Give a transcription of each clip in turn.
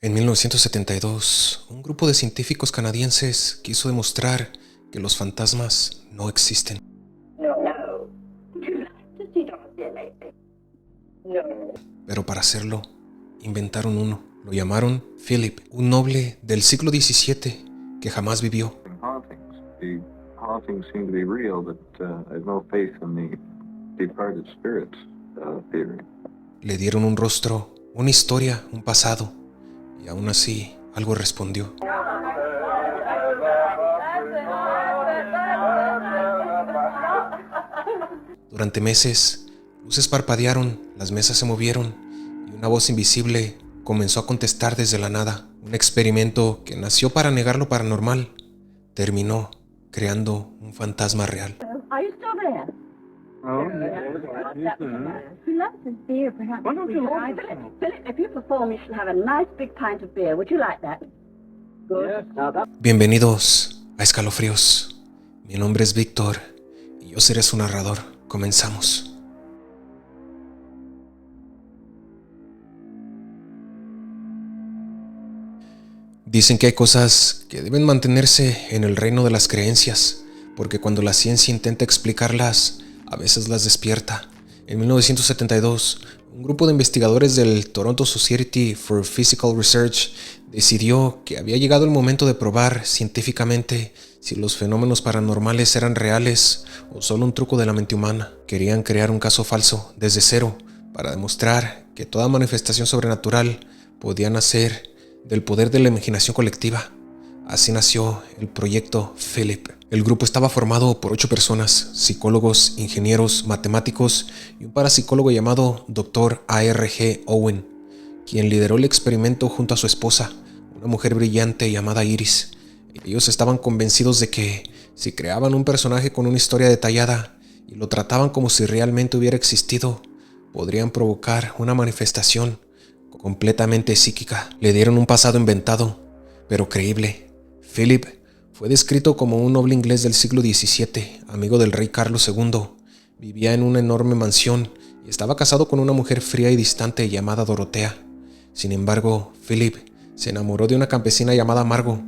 En 1972, un grupo de científicos canadienses quiso demostrar que los fantasmas no existen. Pero para hacerlo, inventaron uno. Lo llamaron Philip, un noble del siglo XVII que jamás vivió. Le dieron un rostro, una historia, un pasado, y aún así algo respondió. Durante meses, luces parpadearon, las mesas se movieron y una voz invisible comenzó a contestar desde la nada. Un experimento que nació para negar lo paranormal terminó creando un fantasma real. Are you still there? He loves his beer, perhaps. Philip, if you perform, you should have a nice big pint of beer. Would you like that? Good. Bienvenidos a Escalofríos. Mi nombre es Víctor y yo seré su narrador. Comenzamos. Dicen que hay cosas que deben mantenerse en el reino de las creencias, porque cuando la ciencia intenta explicarlas, a veces las despierta. En 1972, un grupo de investigadores del Toronto Society for Physical Research decidió que había llegado el momento de probar científicamente si los fenómenos paranormales eran reales o solo un truco de la mente humana. Querían crear un caso falso desde cero para demostrar que toda manifestación sobrenatural podía nacer del poder de la imaginación colectiva. Así nació el proyecto Philip. El grupo estaba formado por 8 personas, psicólogos, ingenieros, matemáticos y un parapsicólogo llamado Dr. A.R.G. Owen, quien lideró el experimento junto a su esposa, una mujer brillante llamada Iris. Ellos estaban convencidos de que si creaban un personaje con una historia detallada y lo trataban como si realmente hubiera existido, podrían provocar una manifestación completamente psíquica. Le dieron un pasado inventado, pero creíble. Philip fue descrito como un noble inglés del siglo XVII, amigo del rey Carlos II. Vivía en una enorme mansión y estaba casado con una mujer fría y distante llamada Dorotea. Sin embargo, Philip se enamoró de una campesina llamada Margot,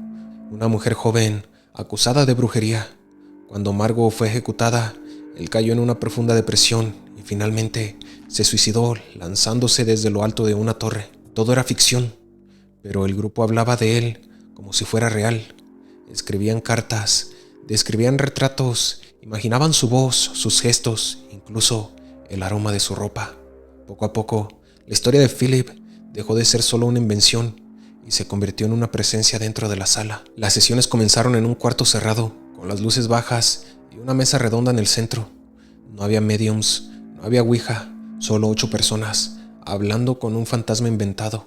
una mujer joven acusada de brujería. Cuando Margot fue ejecutada, él cayó en una profunda depresión y finalmente se suicidó lanzándose desde lo alto de una torre. Todo era ficción, pero el grupo hablaba de él como si fuera real. Escribían cartas, describían retratos, imaginaban su voz, sus gestos, incluso el aroma de su ropa. Poco a poco, la historia de Philip dejó de ser solo una invención y se convirtió en una presencia dentro de la sala. Las sesiones comenzaron en un cuarto cerrado, con las luces bajas y una mesa redonda en el centro. No había mediums, no había ouija, solo 8 personas, hablando con un fantasma inventado.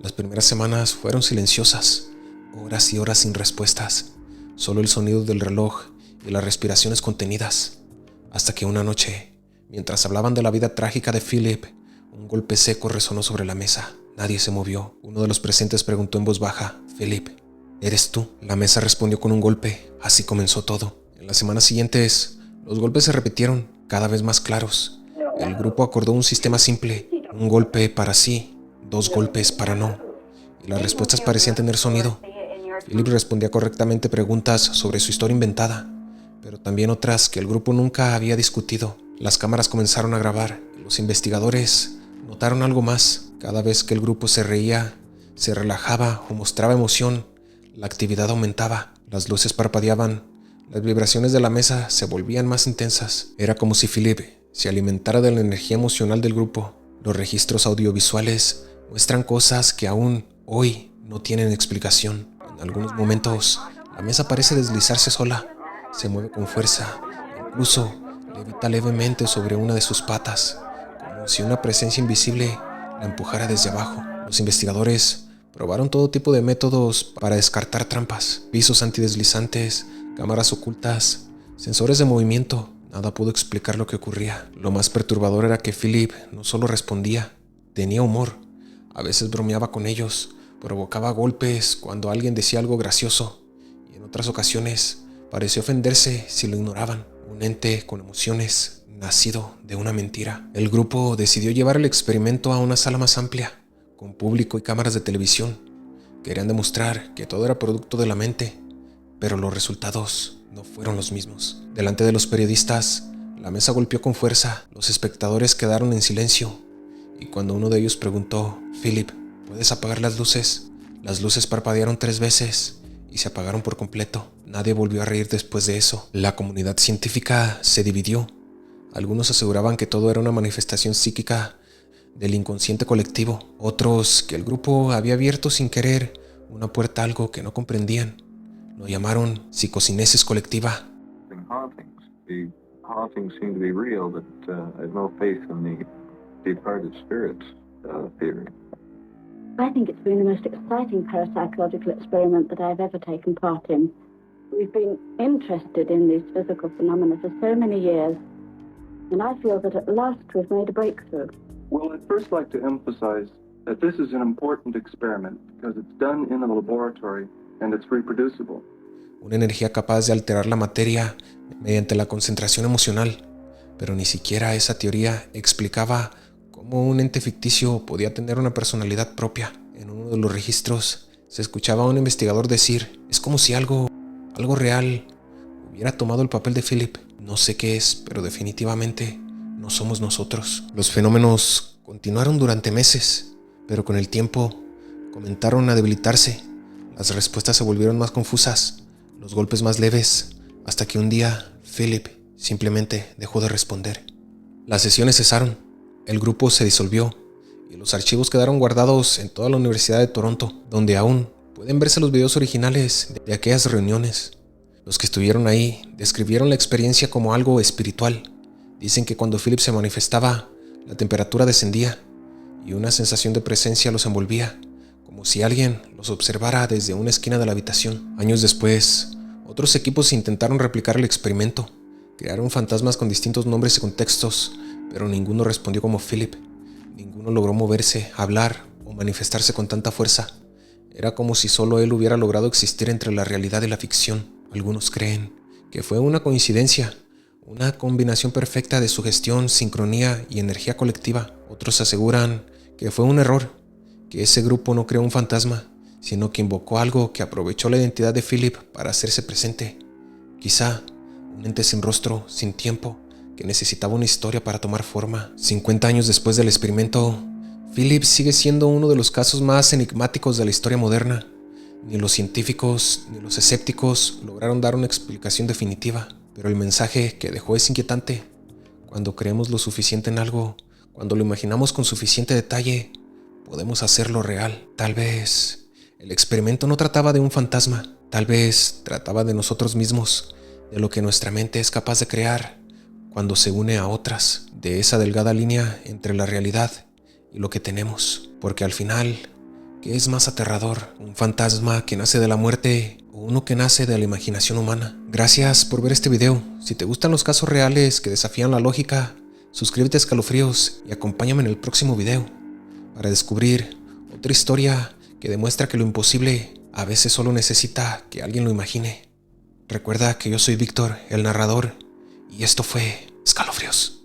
Las primeras semanas fueron silenciosas, horas y horas sin respuestas, solo el sonido del reloj y las respiraciones contenidas, hasta que una noche, mientras hablaban de la vida trágica de Philip, un golpe seco resonó sobre la mesa. Nadie se movió. Uno de los presentes preguntó en voz baja: «Philip, ¿eres tú?». La mesa respondió con un golpe. Así comenzó todo. En las semanas siguientes, los golpes se repitieron, cada vez más claros. El grupo acordó un sistema simple: un golpe para sí, 2 golpes para no. Y las respuestas parecían tener sonido. Philip respondía correctamente preguntas sobre su historia inventada, pero también otras que el grupo nunca había discutido. Las cámaras comenzaron a grabar y los investigadores notaron algo más. Cada vez que el grupo se reía, se relajaba o mostraba emoción, la actividad aumentaba. Las luces parpadeaban, las vibraciones de la mesa se volvían más intensas. Era como si Philip se alimentara de la energía emocional del grupo. Los registros audiovisuales muestran cosas que aún hoy no tienen explicación. En algunos momentos, la mesa parece deslizarse sola, se mueve con fuerza, incluso levita levemente sobre una de sus patas, como si una presencia invisible la empujara desde abajo. Los investigadores probaron todo tipo de métodos para descartar trampas: pisos antideslizantes, cámaras ocultas, sensores de movimiento. Nada pudo explicar lo que ocurría. Lo más perturbador era que Philip no solo respondía, tenía humor. A veces bromeaba con ellos, provocaba golpes cuando alguien decía algo gracioso, y en otras ocasiones pareció ofenderse si lo ignoraban. Un ente con emociones, nacido de una mentira. El grupo decidió llevar el experimento a una sala más amplia, con público y cámaras de televisión. Querían demostrar que todo era producto de la mente, pero los resultados no fueron los mismos. Delante de los periodistas, la mesa golpeó con fuerza. Los espectadores quedaron en silencio, y cuando uno de ellos preguntó: Philip, ¿puedes apagar las luces? Las luces parpadearon 3 veces y se apagaron por completo. Nadie volvió a reír después de eso. La comunidad científica se dividió. Algunos aseguraban que todo era una manifestación psíquica del inconsciente colectivo. Otros que el grupo había abierto sin querer una puerta a algo que no comprendían. Lo llamaron psicocinesis colectiva. The hauntings seem to be real, but I have no faith in the departed spirits theory. I think it's been the most exciting parapsychological experiment that I've ever taken part in. We've been interested in these physical phenomena for so many years, and I feel that at last we've made a breakthrough. Well, I'd first like to emphasize that this is an important experiment because it's done in a laboratory and it's reproducible. Una energía capaz de alterar la materia mediante la concentración emocional, pero ni siquiera esa teoría explicaba cómo un ente ficticio podía tener una personalidad propia. En uno de los registros se escuchaba a un investigador decir: es como si algo real hubiera tomado el papel de Philip. No sé qué es, pero definitivamente no somos nosotros. Los fenómenos continuaron durante meses, pero con el tiempo comenzaron a debilitarse. Las respuestas se volvieron más confusas, los golpes más leves, hasta que un día Philip simplemente dejó de responder. Las sesiones cesaron, el grupo se disolvió y los archivos quedaron guardados en toda la Universidad de Toronto, donde aún pueden verse los videos originales de aquellas reuniones. Los que estuvieron ahí describieron la experiencia como algo espiritual. Dicen que cuando Philip se manifestaba, la temperatura descendía y una sensación de presencia los envolvía, como si alguien los observara desde una esquina de la habitación. Años después, otros equipos intentaron replicar el experimento. Crearon fantasmas con distintos nombres y contextos, pero ninguno respondió como Philip. Ninguno logró moverse, hablar o manifestarse con tanta fuerza. Era como si solo él hubiera logrado existir entre la realidad y la ficción. Algunos creen que fue una coincidencia, una combinación perfecta de sugestión, sincronía y energía colectiva. Otros aseguran que fue un error, que ese grupo no creó un fantasma, sino que invocó algo que aprovechó la identidad de Philip para hacerse presente. Quizá un ente sin rostro, sin tiempo, que necesitaba una historia para tomar forma. 50 años después del experimento, Philip sigue siendo uno de los casos más enigmáticos de la historia moderna. Ni los científicos ni los escépticos lograron dar una explicación definitiva, pero el mensaje que dejó es inquietante. Cuando creemos lo suficiente en algo, cuando lo imaginamos con suficiente detalle, podemos hacerlo real. Tal vez el experimento no trataba de un fantasma, tal vez trataba de nosotros mismos, de lo que nuestra mente es capaz de crear cuando se une a otras, de esa delgada línea entre la realidad y lo que tenemos. Porque al final, ¿qué es más aterrador? ¿Un fantasma que nace de la muerte o uno que nace de la imaginación humana? Gracias por ver este video. Si te gustan los casos reales que desafían la lógica, suscríbete a Escalofríos y acompáñame en el próximo video para descubrir otra historia que demuestra que lo imposible a veces solo necesita que alguien lo imagine. Recuerda que yo soy Víctor, el narrador, y esto fue Escalofríos.